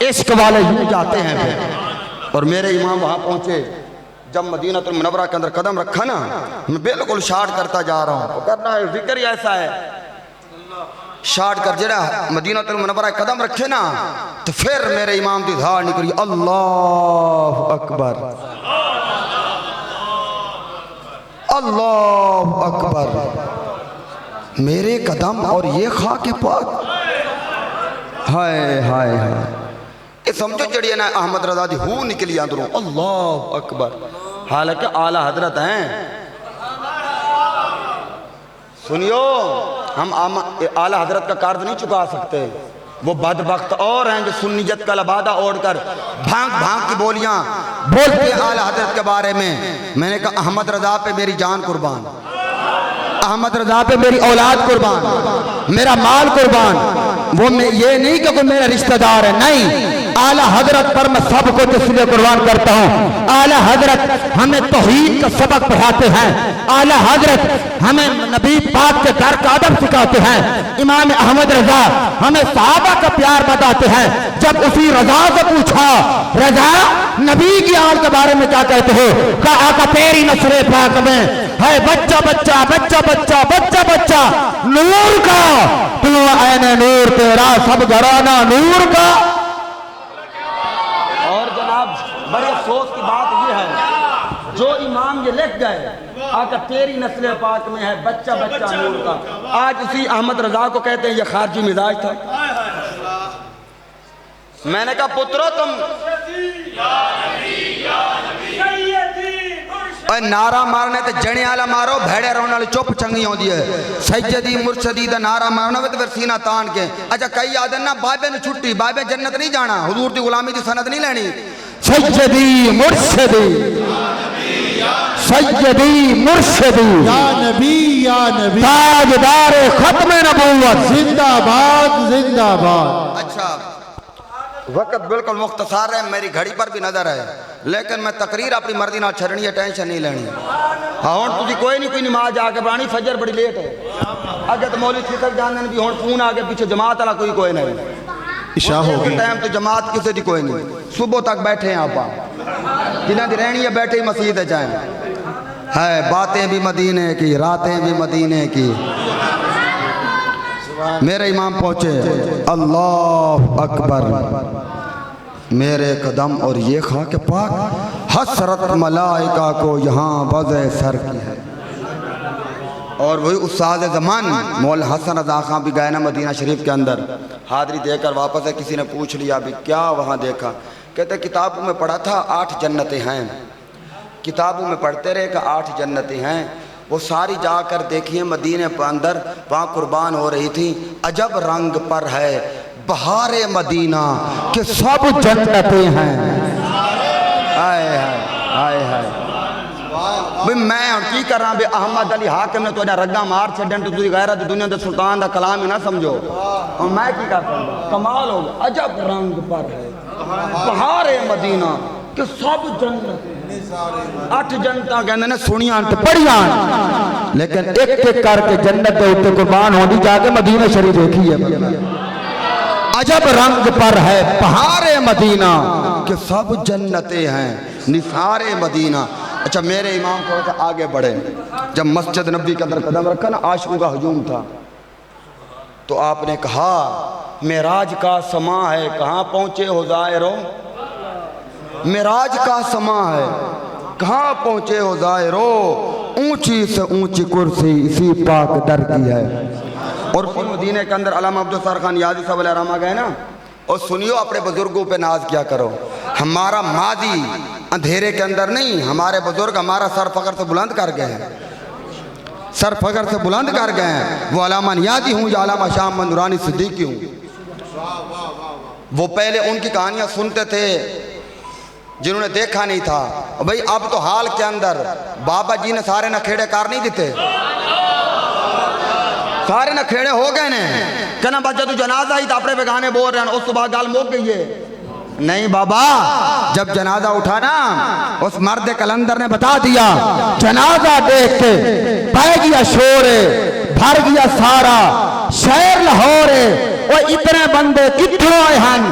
इश्क वाले यूं जाते हैं फिर। और मेरे इमाम वहां पहुंचे जब मदीनतुल मुनव्वरा के अंदर कदम रखा ना मैं बिल्कुल शार्ट करता जा रहा हूँ तो करना है जिक्र ही ऐसा है शार्ट कर जरा मदीनतुल मुनव्वरा कदम रखे ना तो फिर मेरे इमाम की धार निकली अल्लाह अकबर अल्लाह अकबर मेरे कदम और ये खाके पाक हाय हाय हाय ये समझो जड़िए ना अहमद रजा दी हूँ निकली अंदरों अल्लाह अकबर। हालांकि आला हजरत हैं सुनियो, हम आला हजरत का कर्ज नहीं चुका सकते। वो बदबख्त और हैं जो सुन्नियत का लबादा ओढ़कर भांग भांग की बोलियां बोलते हैं आला हजरत के बारे में। मैंने कहा अहमद रजा पे मेरी जान कुर्बान, अहमद रजा पे मेरी औलाद कुर्बान, मेरा माल कुर्बान। वो मैं ये नहीं कि कोई मेरा रिश्तेदार है, नहीं, आला हजरत पर मैं सब कुछ इसलिए कुर्बान करता हूँ। आला हजरत हमें तौहीद का सबक पढ़ाते हैं, आला हजरत हमें नबी पाक के दर का अदब सिखाते हैं। इमाम अहमद रजा हमें सहाबा का प्यार बताते हैं। जब उसी रजा से पूछा, रजा नबी की आल के बारे में क्या कहते हो? कहा आका तेरी नस्ल पाक में है बच्चा बच्चा बच्चा बच्चा बच्चा बच्चा नूर का, तू ऐने नूर तेरा सब घराना नूर का। और जनाब बड़े अफसोस की बात यह है, जो इमाम ये लिख गए आका तेरी नस्ल पाक में है बच्चा बच्चा नूर का, आज उसी अहमद रजा को कहते हैं ये खारजी मिजाज था। मैंने कहा पुत्रो तुम नारा मारने ते जने आला मारो, भेड़े रोने वाली चुप चंगी होती है। सैयदी मुर्शदी दा नारा मारना वे तो फिर सीना तान के। अच्छा कई आदन ना बाबे ने छुट्टी, बाबे जन्नत नहीं जाना, हुजूर दी गुलामी दी सनद नहीं लेनी। सैयदी मुर्शदी, सैयदी मुर्शदी, या नबी या नबी, ताजदार खत्म नबूवत, जिंदाबाद जिंदाबाद। अच्छा वक्त बिल्कुल मुख्तसार है, मेरी घड़ी पर भी नजर है, लेकिन मैं तकरीर अपनी मर्जी ना छड़नी है, टेंशन नहीं लेनी। हाँ हूँ तुझी कोई नहीं कोई नमाज आके पढ़ानी, फजर बड़ी लेट है। अगे तो मौलवी फिकर जाने भी हूँ फोन आगे पीछे जमात वाला कोई नहीं, इशा होगी टाइम तो जमात किसी की कोई नहीं, सुबह तक बैठे हैं आप जिन्हें रहनी है बैठे ही मस्जिद जाए। है बातें भी मदीने की, रातें भी मदीने की। मेरे इमाम पहुंचे, अल्लाह अकबर, मेरे कदम और ये खाक पाक हसरत मलाइका को यहाँ वज़े सर की है। और वही उस्ताद ज़मान मौला हसन रज़ा खां भी गए ना मदीना शरीफ के अंदर, हाज़री देकर वापस है। किसी ने पूछ लिया अभी क्या वहाँ देखा? कहते किताबों में पढ़ा था 8 जन्नतें हैं, किताबों में पढ़ते रहे कि 8 जन्नतें हैं। वो सारी जाकर देखिए मदीने पर अंदर वहाँ कुर्बान हो रही थी। अजब रंग पर है बहारे मदीना के सब जन्नतें हैं। आए हाय आए हाय भाई मैं की कर रहा अहमद अली हाकिम ने तो रग्गा मार छड़न तो तुझी गैरत दुनिया के सुल्तान का कलाम ही ना समझो। और मैं की कर सकता, कमाल हो गया। अजब रंग पर है बहारे मदीना के सब जन्नत, 8 जनता कहते ने सुनिया तो पढ़िया, लेकिन एक एक करके जन्नत के उत्ते कुर्बान होनी जाके मदीना शरीफ देखी है। अजब रंग पर है बहारे मदीना के सब जन्नतें हैं निसारे मदीना। अच्छा मेरे इमाम को आगे बढ़े, जब मस्जिद नबी के अंदर कदम रखा ना, आशिकों का हजूम था, तो आपने कहा मेराज का समा है, कहाँ पहुंचे हो ज़ाहिरो, मेराज का समा है, कहाँ पहुंचे हो ज़ाहिरो, ऊंची से ऊंची कुर्सी इसी पाक दर की है। और फिर मदीने के अंदर अल्लामा अब्दुल सत्तार खान यादी साहब रहमा गए ना, और सुनियो अपने बुजुर्गों पे नाज किया करो। हमारा मादी अंधेरे के अंदर नहीं, हमारे बुजुर्ग हमारा सर फखर से बुलंद कर गए हैं, सर फखर से बुलंद कर गए हैं। वो अल्लामा यादी हूँ या अल्लामा शाह मंदुरानी सिद्दीकी हूँ, वो पहले उनकी कहानियाँ सुनते थे जिन्होंने देखा नहीं था। भाई अब तो हाल के अंदर बाबा जी ने सारे नखेड़े कार नहीं देते, सारे नखेड़े हो गए ने। कहना बच्चा तू जनाजा ही तो अपने बेगाने बोल रहे हैं, उस सुबह गाल मोक गई है। नहीं बाबा, जब जनाजा उठा ना उस मर्द कलंदर ने बता दिया, जनाजा देख के बह गया शोर, भर गया सारा शहर लाहौर, और इतने बंदे कितों आए हैं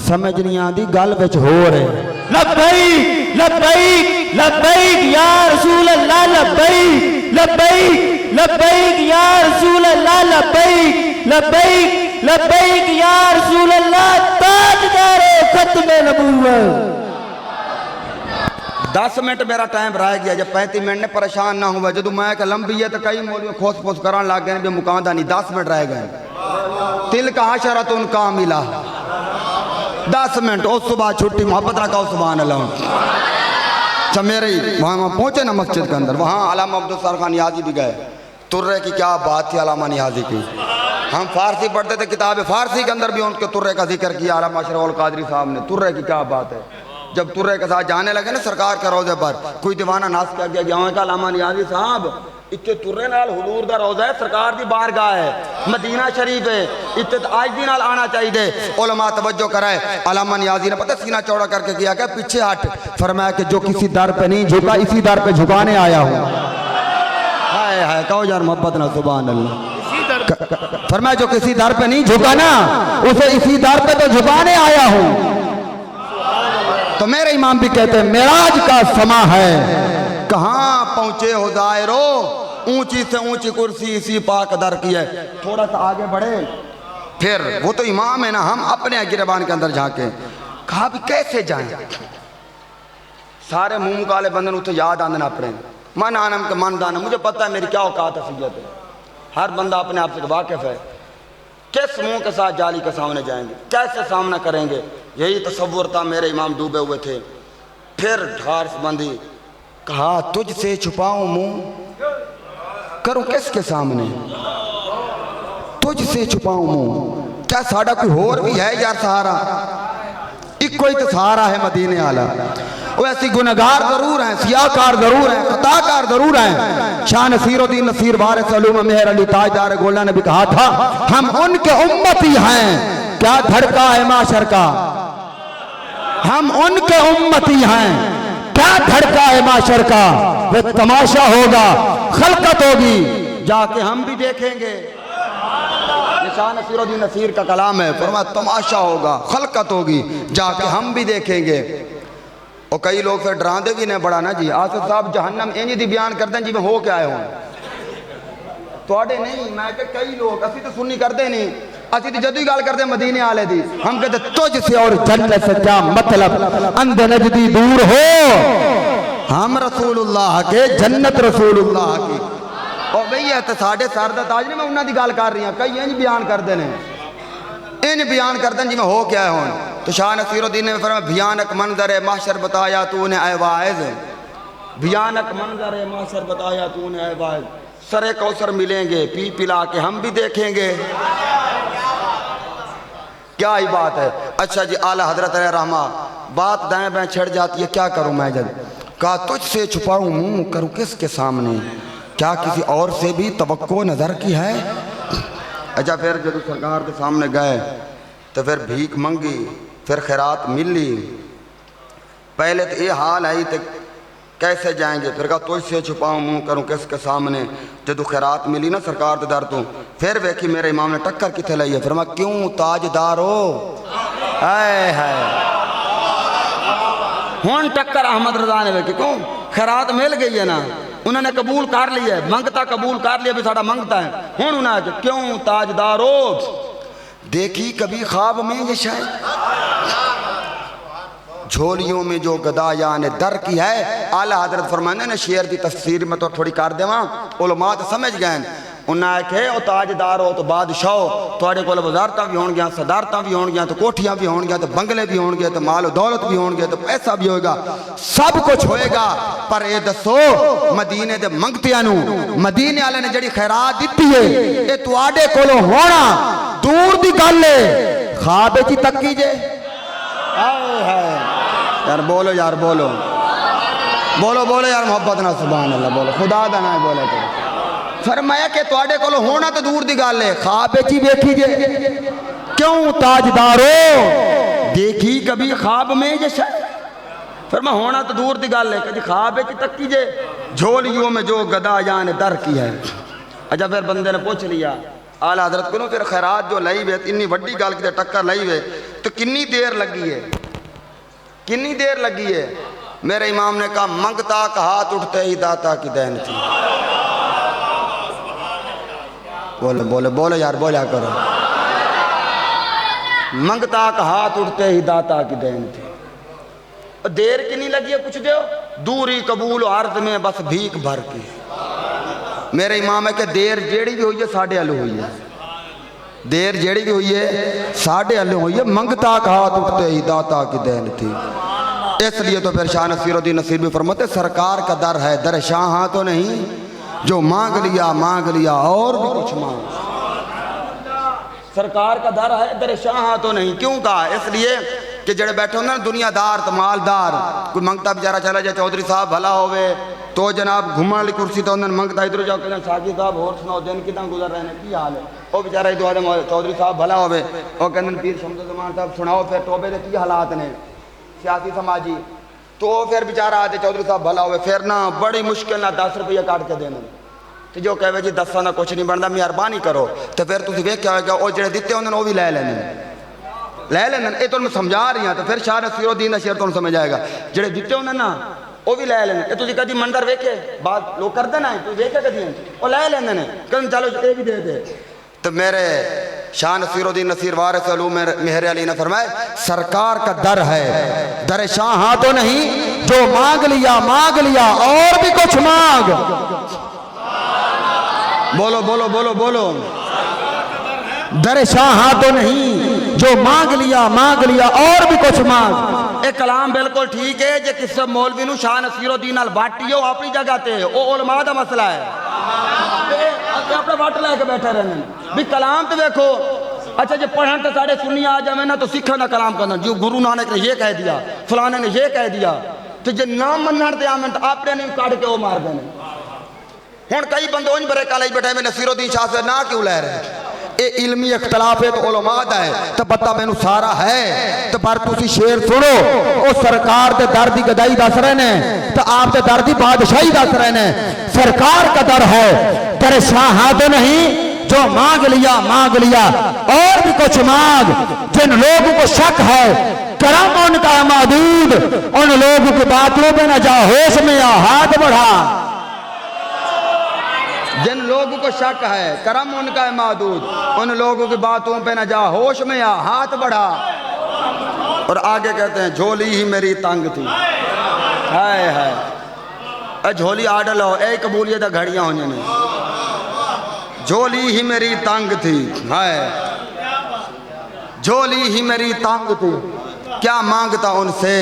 समझ नहीं आती गल विच हो रहे। लब्बैक लब्बैक लब्बैक या रसूल अल्लाह, लब्बैक लब्बैक लब्बैक या रसूल अल्लाह, लब्बैक लब्बैक लब्बैक या रसूल अल्लाह, ताजदारे खत्मे नबूवत। 10 मिनट मेरा टाइम रह गया, जब 35 मिनट ने परेशान ना हुआ। जो मैं लंबी है तो कई मौलवी खोस पोस कर लग गए, मुकादा नहीं, 10 मिनट रह गए। तिल का आशरा तो उनका मिला 10 मिनट, उस सुबह छुट्टी मोहब्बत रखा सुभान अल्लाह। अच्छा मेरे वहाँ पहुँचे ना मस्जिद के अंदर, वहाँ अल्लामा अब्दुल सत्तार खान यादी भी गए, तुर्रे की क्या बात थी अल्लामा नियाज़ी की। हम फारसी पढ़ते थे, किताब फारसी के अंदर भी उनके तुर्रे का जिक्र किया अल्लामा अशरफ अल कादरी साहब ने। तुर्रे की क्या बात है। जब तुर्रे के साथ जाने लगे ना सरकार के रोजे पर, कोई दीवाना नाश कर गया गाँव का अल्लामा नियाज़ी साहब इतने तुर्रे नाल हुजूर दा रोजा है, सरकार दी बारगाह है, मदीना शरीफ है, इतने तो आज भी नाल आना चाहिए। उलमा तवज्जो कराए। अल्लामा नियाज़ी ने पता सीना चौड़ा करके किया क्या, पीछे हट, फरमाया कि जो किसी दर पे नहीं झुका इसी दर पे झुकाने आया हूँ। हाय हाय कहो यार मोहब्बत ना, सुभान अल्लाह। फरमाया जो किसी दर पे नहीं झुका ना उसे इसी दर पे तो झुकाने आया हूँ। तो मेरे इमाम भी कहते हैं मेराज का समा है, कहाँ पहुंचे हो जायरो, ऊंची से ऊंची कुर्सी इसी पाक दर की है। थोड़ा सा आगे बढ़े, फिर वो तो इमाम है ना, हम अपने गिरबान के अंदर झांके, कहा भी कैसे जाएं। सारे मुंह काले बंधन उसे याद आना अपने मन आनम के मन दाना। मुझे पता है मेरी क्या औकात हसीयत है, हर बंदा अपने आप से वाकिफ है। किस मुंह के साथ जाली के सामने जाएंगे, कैसे सामना करेंगे, यही तसव्वुर था। मेरे इमाम डूबे हुए थे। फिर ढार से बंधी, कहा तुझसे छुपाऊं मुंह, करूं किसके सामने, तुझसे छुपाऊं मुंह। क्या साड़ा कोई होर भी है यार सहारा, इको ही तो सहारा है मदीने आला। वो ऐसी गुनहगार जरूर हैं, सियाकार जरूर हैं, खताकार जरूर हैं। शाह नसीरुद्दीन नसीर वारिस उलूम मेहर अली ताजदार गोला ने भी कहा था हम उनके उम्मती हैं, क्या धड़का है माशर का, हम उनके उम्मती हैं, क्या धड़का है माशर का। वे तमाशा होगा, खलकत होगी, जाके हम भी देखेंगे। शाह नसीरुद्दीन नसीर का कलाम है, फरमाया तमाशा होगा, खलकत होगी, जाके हम भी देखेंगे। और कई लोग फिर डराते भी ने बड़ा ना जी, आसिफ साहब जहन्नम इंज दी बयान करते हैं जिवें हो के आए हों। तुहाडे नहीं, मैं कि कई लोग असी तो सुन्नी करते नहीं, असी तो जदों ही गल करते मदीने वाले दी, हम कहते तुझ से और जन्नत से क्या मतलब, अंधे नजदी दूर हो, हम रसूलुल्लाह के, जन्नत रसूलुल्लाह की। और भई है तो साढ़े सर दा ताज नहीं, मैं उन्हां दी गल कर रही हूं। कई इंज बयान करते हैं, इन बयान करते हैं जिवें हो क्या है हों। तो शाह नसीरुद्दीन ने फरमाया भयानक मंजर है माशर बताया तूने ऐ वाइज़, भयानक मंजर है माशर बताया तूने ऐ वाइज़। सरे कौसर मिलेंगे पी पिला के हम भी देखेंगे। क्या ही बात है। अच्छा जी आला हजरत रहमा, बात दाएं बाएं छिड़ जाती है, क्या करूं मैं जब, कहा तुझसे छुपाऊं मुंह, करूं किसके सामने, क्या किसी और से भी तवक्को नजर की है। अच्छा फिर जब सरकार के सामने गए तो फिर भीख मंगी, फिर खैरात मिली। पहले तो ये हाल आई तो कैसे जाएंगे, फिर कहा तुझसे छुपाऊं मुंह, करूं किसके सामने। जब खैरात मिली ना सरकार के दर तो फिर वेखी मेरे इमाम ने टक्कर किथे लाई है, फिर मैं क्यों ताजदारो है हुन टक्कर अहमद रजा ने वेखी, क्यों खैरात मिल गई है ना, उन्होंने कबूल कर लिया है, मंगता कबूल कर लिया भी साड़ा मंगता है। हुन उन्हें क्यों ताजदारो देखी कभी ख्वाब में ये शायद, झोलियों में जो गदा ने दर की है। आला हजरत फरमाने ने शेर की तफसीर में तो थोड़ी कर देवा, उलमा तो समझ गए। उन्हें आखे ओ ताजदार हो तो बादशाह, थोड़े को वजारतां भी होंगियां, सदारतां भी होंगियां, तो कोठियां भी होंगियां, तो बंगले भी होंगे, तो माल दौलत भी होंगे, तो पैसा भी होगा, सब कुछ होएगा। पर ये दसो मदीने दे मंगतियां नू मदीने वाले ने जड़ी खैरात दी है ये तुहाडे कोलों होना दूर दी गल है, ख्वाब च तकी जे। यार बोलो यार बोलो बोलो बोलो यार मोहब्बत ना, सुभान अल्लाह बोलो, खुदा दा ना बोले तो। फरमाया कि तुहाडे कोल होना तो दूर दी गल है, ख्वाब च ही वेखी जे। क्यों ताजदारो देखी कभी ख्वाब में जे शायद, फरमाया होना तो दूर दी गल है, कभी ख्वाब च तकी जे, झोलियों में जो गदा यान दर की है। अच्छा फिर बंदे ने पूछ लिया आला हजरत को, फिर खैरात जो लाई वे इन्नी वड्डी गल की टक्कर लाई वे तो किन्नी देर लगी है, किन्नी देर लगी है। मेरे इमाम ने कहा मंगता का हाथ उठते ही दाता की देन थी। बोलो बोलो बोलो यार बोला करो, मंगता का हाथ उठते ही दाता की देन थी। देर किन्नी लगी है कुछ दो, दूरी कबूल अर्ज में बस भीख भर की। मेरे इमाम है कि देर जेड़ी भी हुई है साढ़े अल्लू हुई है, देर जेड़ी भी हुई है साढ़े अल्लू हुई है, मंगता का हाथ उठते ही दाता की देन थी। इसलिए तो फिर शाह नसीरुद्दीन नसीर भी फरमाते सरकार का दर है, दर शाह तो नहीं, जो मांग लिया और भी कुछ मांग। सरकार का दर है, दर शाह तो नहीं। क्यों कहा? इसलिए कि जड़े बैठे होंगे ना दुनियादार तो मालदार, कोई मंगता बेचारा चला जाए चौधरी साहब भला होवे तो जनाब घूमने वाली कुर्सी तो उन्होंने मंगता इधर जाओ कहते साकी साहब होर सुनाओ दिन कितना गुजर रहे हैं, की हाल है? वो बेचारा इधर चौधरी साहब भला होवे वो कहते पीर शमसुल ज़मान साहब सुनाओ फिर टोबे के की हालात ने सियासी समाजी, तो फिर बेचारा आते चौधरी साहब भला होवे फिर ना बड़ी मुश्किल ना 10 रुपये काट के देने, तो जो कहे जी 10 ना कुछ नहीं बनता मेहरबानी करो, तो फिर तुम वेख्या होगा वो जो दिते उन्होंने वो भी ले लेने ये तो मैं समझा रही हूँ। तो फिर शाह नसीरुद्दीन का शेर तुम समझ आएगा, जेडे दिते उन्होंने ना वो भी ले लेने। ये तुझे कभी मंदिर वेखे बात लोग करते ना तू वेखे कभी वो ले लेंगे ने कभी चलो ये भी दे दे। तो मेरे शाह नसीरुद्दीन नसीर वारिस उलूम मेहर अली ने फरमाए सरकार का दर है, दर शाह तो नहीं, जो मांग लिया और भी कुछ मांग। बोलो बोलो बोलो बोलो। दर शाह तो नहीं, जो मांग लिया और भी कुछ मांग। एक कलाम बिल्कुल ठीक है जे किस मौलवी नु शाह नसीरुद्दीन अल भाटी हो अपनी जगह ते ओ उलमा दा मसला है, अपने वट लेके बैठे रहने भी कलाम तो देखो। अच्छा जो पढ़न तो साढ़े सुन्नी आ जाए ना तो सिखा ना कलाम करना, जो गुरु नानक ने ये कह दिया फलाने ने ये कह दिया, तो जो ना मनण ते आवन तो आपने नहीं काट के वो मार देने। हुण कई बंदे उंज बरे काले बैठे में नसीरुद्दीन शाह से ना क्यों ले रहे, ये इल्मी इख्तलाफ है तो उलमा दा है तो पता मैनू सारा है। तो पर तुसी शेर सुनो वो सरकार दे दर दी गदाई दस रहे ने तो आप दे दर दी बादशाही दस रहे ने। सरकार का दर है, दर शाह तो नहीं, जो मांग लिया और भी कुछ मांग। जिन लोगों को शक है करम उनका मौजूद, उन लोगों की बातों पे न जा होश में आ हाथ बढ़ा। जिन लोगों को शक है करम उनका है मौजूद, उन लोगों की बातों पे न जा होश में आ हाथ बढ़ा। और आगे कहते हैं झोली ही मेरी तंग थी, है झोली आडल हो ए कबूलियत घड़ियां होने ने, झोली ही मेरी तंग थी है, झोली ही मेरी तंग थी, क्या मांगता उनसे,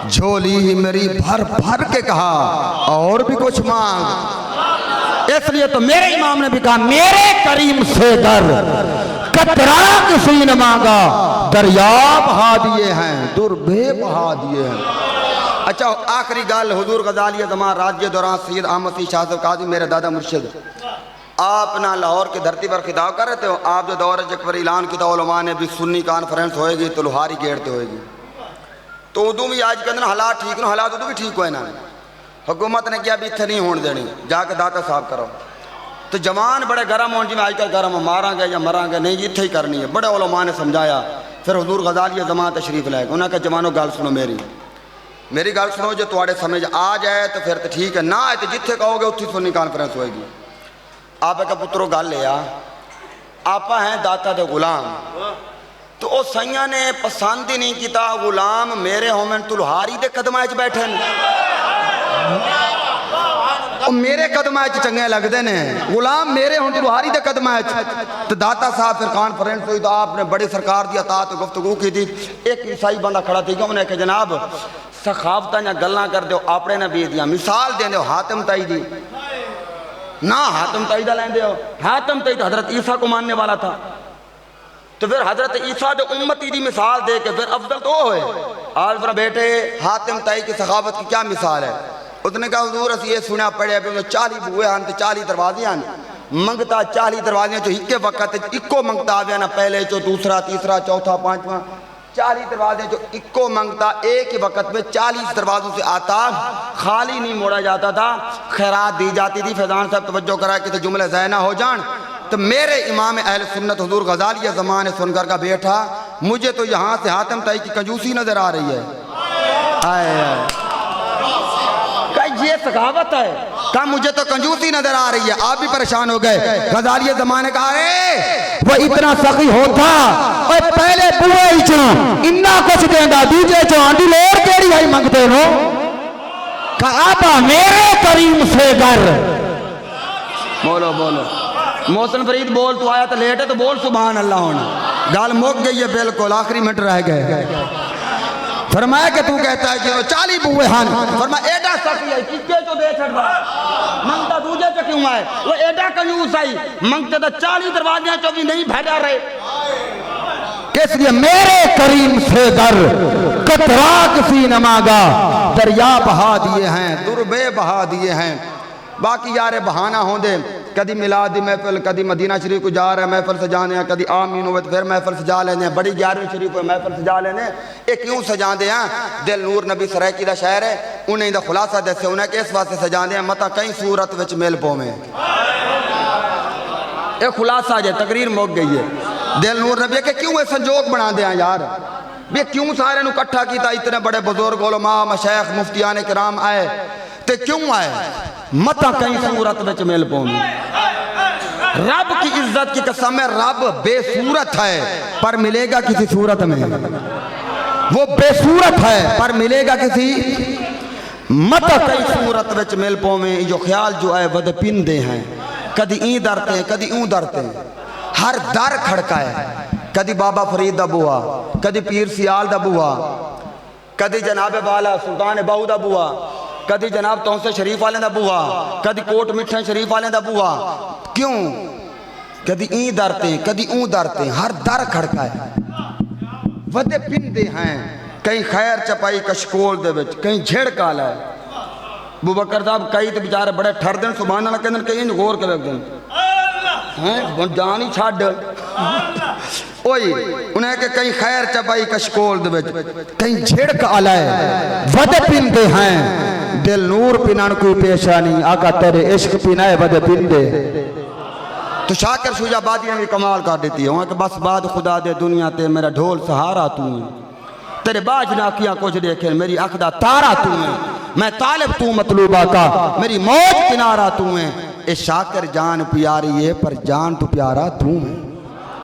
झोली ही मेरी भर भर के कहा और भी कुछ मांग। इसलिए तो मेरे इमाम ने भी कहा मेरे करीम से दर कतरा किसी ने मांगा, दरिया बहा दिए हैं, दुर्भे बहा दिए हैं। अच्छा आखिरी गल हुजूर गजाली ज़मान राज्य दौरान सैयद अहमद सी शाह साहब काजी मेरे दादा मुर्शिद आप ना लाहौर की धरती पर खिताब कर रहे थे। आप जो दौर जक पर ऐलान किया उलमा ने भी सुन्नी कॉन्फ्रेंस होएगी तो लोहारी गेट होएगी, तो उदू भी आज के हालात ठीक न हालात उदू भी ठीक होए ना। हुकूमत ने किया भी इतने नहीं होने देनी, जाके दाता साहब करो। तो जवान बड़े गर्म होने जिम्मे आजकल गर्म मारांगे या मरांगे नहीं जी इतने ही करनी है। बड़े उलमा ने समझाया, फिर हुजूर गजाली ज़मान तशरीफ लाए, उन्होंने कहा जवानों गल सुनो मेरी गल सुनो, जो थोड़े समझ आ जाए तो फिर तो ठीक है, ना आए तो जिथे कहोगे उत्थे सुन्नी कॉन्फ्रेंस होएगी। आप का पुत्रो गल लिया आप हैं दाता दे गुलाम, तो वो सैया ने पसंद ही नहीं किया गुलाम मेरे होमन तुलहारी दे कदम च बैठे मेरे कदम चंगे लगते ने, गुलाम मेरे हूँ तुलहारी दे कदम। तो दाता साहब फिर कॉन्फ्रेंस हुई तो आपने बड़ी सरकार की अतात गुफ्तगू की थी। एक ईसाई बंदा खड़ा थी, उन्हें कहा जनाब सखावत या गल्लां कर दो आपने ना भी दिया, मिसाल दे दो हातिम ताई दी ना, हातिम ताई दा लेंदे हो, हातिम ताई तो हजरत ईसा को मानने वाला था, तो फिर हजरत ईसा दे उम्मती दी मिसाल दे के फिर अफजल तो होए। आज फिर बेटे हातिम ताई की सखावत की क्या मिसाल है? उसने कहा हुजूर असीं ये सुनिया पढ़िया भी 40 बूहे हैं तो 40 दरवाजे हैं, मंगता 40 दरवाजे चो एक वक्त इको मंगता आवे ना, पहले चो दूसरा तीसरा चौथा पांचवा 40 दरवाजे जो इको मंगता एक ही वक्त में 40 दरवाजों से आता, खाली नहीं मोड़ा जाता था, खैरात दी जाती थी। फैजान साहब तवज्जो करा कि तो जुमले ज़ाय ना हो जान। तो मेरे इमाम अहल सुन्नत हुजूर गजाली ज़मान ने सुनकर का बैठा, मुझे तो यहाँ से हातिम ताई की कंजूसी नजर आ रही है। ये सखावत है, कहा मुझे तो कंजूसी नजर आ रही है। आप भी परेशान हो गए। गजाली ज़मान ने कहा वो इतना सखी होता और पहले बुए चो इन्ना कुछ देंदा, दूजे चो आंटी लोर केड़ी है मंगते हो, कहा मेरे करीम से कर। बोलो बोलो मोहसिन फरीद बोल, तू आया तो लेट है तो बोल सुभान अल्लाह होना। गाल मुक गई है बिल्कुल, आखिरी मिनट रह गए। फरमाया कि तू कहता है कि 40 बुए हैं, फरमाया एडा सखी है किसके तो दे छड़दा मंगता दूजे च क्यों आए वो एडा कंजूस आई मंगते तो 40 दरवाजे चो भी नहीं भेजा रहे इसलिए मेरे करीम से दर कतरा किसी न मांगा दरिया बहा दिए हैं दुर्बे बहा दिए हैं बाकी यार बहाना होंदे कदी मिलाद दी महफिल कदी मदीना शरीफ को जा रहे हैं महफिल सजाने हैं कदी आमीन होवे फिर महफिल सजा लेने हैं बड़ी 11वीं शरीफ को महफिल सजा लेने ये क्यों सजाते हैं दिल नूर नबी सरायकी का शहर है उन्हें दा खुलासा दसे उन्हें किस वास्ते सजाते हैं मता कई सूरत विच मेल पोवे ये खुलासा जे तकरीर मुक गई है दिल नूर नबी के क्यों ये संजोग बना दे यार भी क्यों सारे इकट्ठा किया इतने बड़े बुजुर्ग उलमा मशैख मुफ्तियान किराम आए ते क्यों आए मता कई सूरत विच मेल पौनी रब की इज्जत की कसम है रब बेसूरत है पर मिलेगा किसी सूरत में वो बेसूरत है पर मिलेगा किसी मता कई सूरत विच मेल पौवे जो ख्याल जो है वद पिंदे हैं कदी ई डरते हैं कदी ऊं डरते हैं हर दर खड़का है कदी बाबा फरीद दा बुआ कदी पीर सियाल दा बुआ कदी जनाब वाला सुल्तान बाहू दा बुआ कदी जनाब तौसे शरीफ वाले दा बुआ कदी कोट मिठन शरीफ वाले दा बुआ क्यों कदी ई डरते कदी ऊं डरते हर दर खड़का है वदे पिंदे हैं कहीं खैर चपाई कशकोल दे विच कहीं झेड़ काला है अबू बकर साहब कई तो बेचारे बड़े ठरदे सुभान अल्लाह कहंदे कई गौर कर रखदे हैं जान ही छड़ ओए उन्हें के कहीं खैर चपाई कशकोल दे विच कहीं झेड़ काला है वदे पिंदे हैं दिल नूर पिनान कोई पेशानी आका तेरे इश्क पिनाए वदे पिंदे तो शाकिर शुजाबादी ने भी कमाल कर देती है कि बस बाद खुदा दे दुनिया ते मेरा ढोल सहारा तू है तेरे बाज ना किया कुछ देखे मेरी अख दा तारा तू है मैं तालिब तू मतलूबा का मेरी मौज किनारा तू है ए शाकिर जान प्यारी है पर जान तू प्यारा तू है